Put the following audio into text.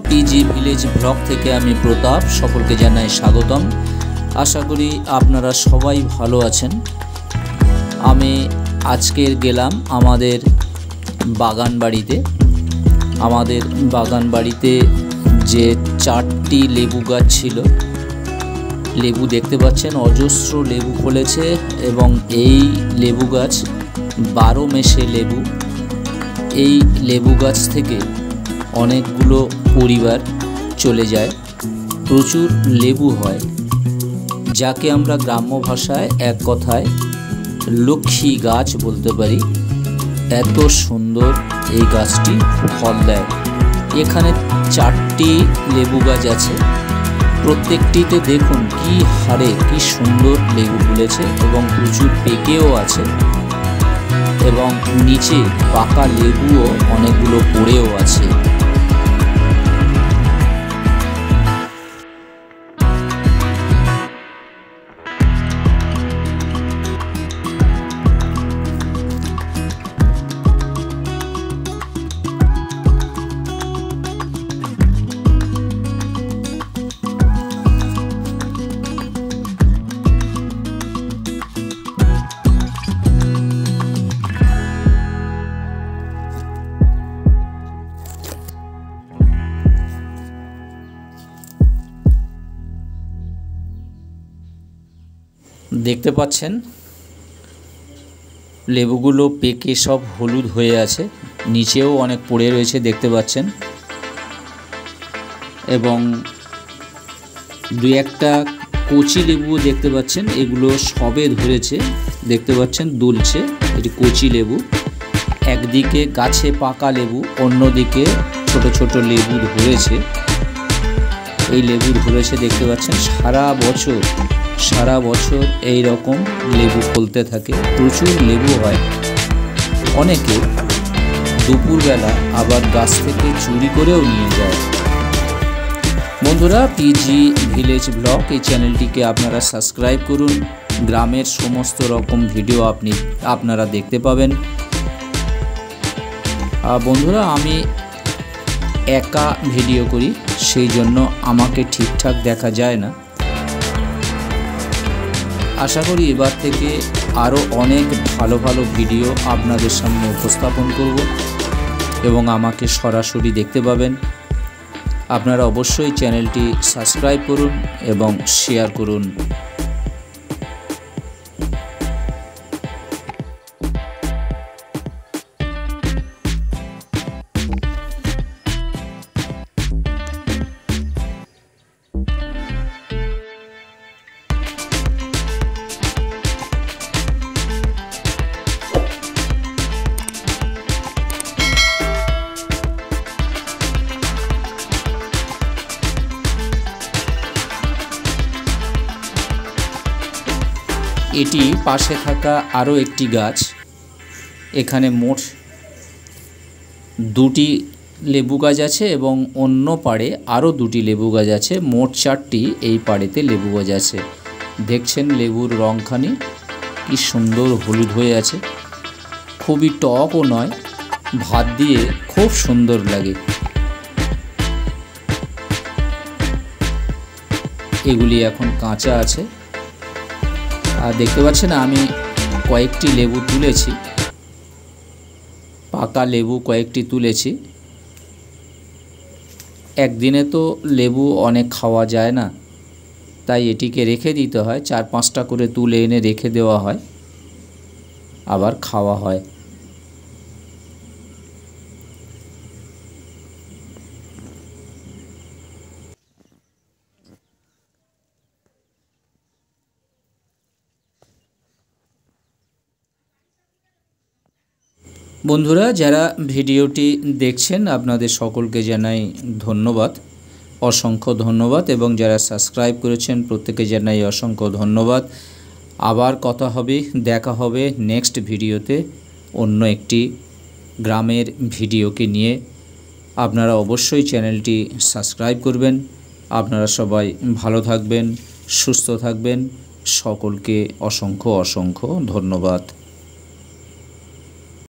PG village blog থেকে আমি প্রতাপ সকলকে জানাই স্বাগতম। আশা করি আপনারা সবাই ভালো আছেন। আমি আজকের গেলাম আমাদের বাগান বাড়িতে যে 4টি লেবু গাছ ছিল, লেবু দেখতে পাচ্ছেন, অজস্র লেবু ফলেছে এবং এই লেবু গাছ 12 মেশে লেবু। এই লেবু গাছ থেকে অনেকগুলো পরিবার চলে যায়, প্রচুর লেবু হয়, যাকে আমরা গ্রাম্য ভাষায় এক কথায় লক্ষ্মী গাছ বলতে পারি। এত সুন্দর এই গাছটি ফল দেয়। এখানে 4টি লেবু গাছ আছে, প্রত্যেকটিতে দেখুন কি হারে কি সুন্দর লেবু ফুলেছে এবং প্রচুর পেকেও আছে এবং নিচে পাকা লেবুও অনেকগুলো পড়েও আছে। দেখতে পাচ্ছেন লেবুগুলো পেকে সব হলুদ হয়ে আছে, নিচেও অনেক পড়ে রয়েছে দেখতে পাচ্ছেন, এবং 2-1টা কচি লেবু দেখতে পাচ্ছেন, এগুলো সবে ধরেছে দেখতে পাচ্ছেন, দুলছে। এটি কচি লেবু, একদিকে গাছে পাকা লেবু, অন্যদিকে ছোট ছোট লেবু ধরেছে। এই লেবু ধরেছে দেখতে পাচ্ছেন, সারা বছর এই রকম লেবু ফলতে থাকে, প্রচুর লেবু হয়। অনেকে দুপুরবেলা আবার গাছ থেকে চুরি করেও নিয়ে যায়। বন্ধুরা, পিজি ভিলেজ ব্লগ এই চ্যানেলটিকে আপনারা সাবস্ক্রাইব করুন। গ্রামের সমস্ত রকম ভিডিও আপনারা দেখতে পাবেন। বন্ধুরা, আমি একা ভিডিও করি, সেই জন্য আমাকে ঠিকঠাক দেখা যায় না। আশা করি এবার থেকে আরও অনেক ভালো ভিডিও আপনাদের সামনে উপস্থাপন করব এবং আমাকে সরাসরি দেখতে পাবেন। আপনারা অবশ্যই চ্যানেলটি সাবস্ক্রাইব করুন এবং শেয়ার করুন। এটি পাশে থাকা আরও একটি গাছ। এখানে মোট 2টি লেবু গাছ আছে এবং অন্য পাড়ে আরও 2টি লেবু গাছ আছে। মোট 4টি এই পাড়েতে লেবু গাছ আছে। দেখছেন লেবুর রংখানি কি সুন্দর হলুদ হয়ে আছে, খুবই টকও নয়, ভাত দিয়ে খুব সুন্দর লাগে। এগুলি এখন কাঁচা আছে। আর দেখতে পাচ্ছেন আমি কয়েকটি লেবু তুলেছি, পাকা লেবু কয়েকটি তুলেছি। একদিনে তো লেবু অনেক খাওয়া যায় না, তাই এটিকে রেখে দিতে হয়। 4-5টা করে তুলে এনে রেখে দেওয়া হয়, আবার খাওয়া হয়। বন্ধুরা, যারা ভিডিওটি দেখছেন আপনাদের সকলকে জানাই ধন্যবাদ, অসংখ্য ধন্যবাদ, এবং যারা সাবস্ক্রাইব করেছেন প্রত্যেকে জানাই অসংখ্য ধন্যবাদ। আবার দেখা হবে নেক্সট ভিডিওতে অন্য একটি গ্রামের ভিডিওকে নিয়ে। আপনারা অবশ্যই চ্যানেলটি সাবস্ক্রাইব করবেন। আপনারা সবাই ভালো থাকবেন, সুস্থ থাকবেন। সকলকে অসংখ্য ধন্যবাদ।